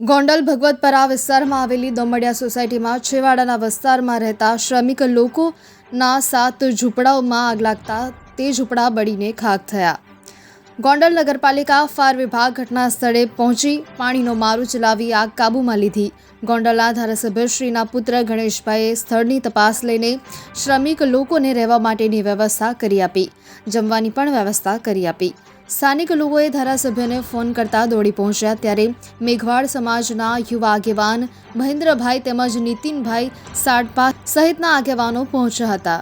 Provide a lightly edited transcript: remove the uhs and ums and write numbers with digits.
ગોંડલ ભગવતપરા વિસ્તારમાં આવેલી દોમડિયા સોસાયટીમાં છેવાડાના વિસ્તારમાં રહેતા શ્રમિક લોકોના 7 ઝૂંપડાઓમાં આગ લાગતા તે ઝૂંપડા બળીને ખાખ થયા. ગોંડલ નગરપાલિકા ફાયર વિભાગ ઘટના સ્થળે પહોંચી પાણીનો મારો ચલાવી આગ કાબૂમાં લીધી. ગોંડલના ધારાસભ્યશ્રીના પુત્ર ગણેશભાઈએ સ્થળની તપાસ લઈને શ્રમિક લોકોને રહેવા માટેની વ્યવસ્થા કરી આપી, જમવાની પણ વ્યવસ્થા કરી આપી. સ્થાનિક લોકોએ ધારાસભ્યને ફોન કરતા દોડી પહોંચ્યા ત્યારે મેઘવાડ સમાજના યુવા આગેવાન મહેન્દ્રભાઈ તેમજ નીતિનભાઈ સાડપા સહિતના આગેવાનો પહોંચ્યા હતા.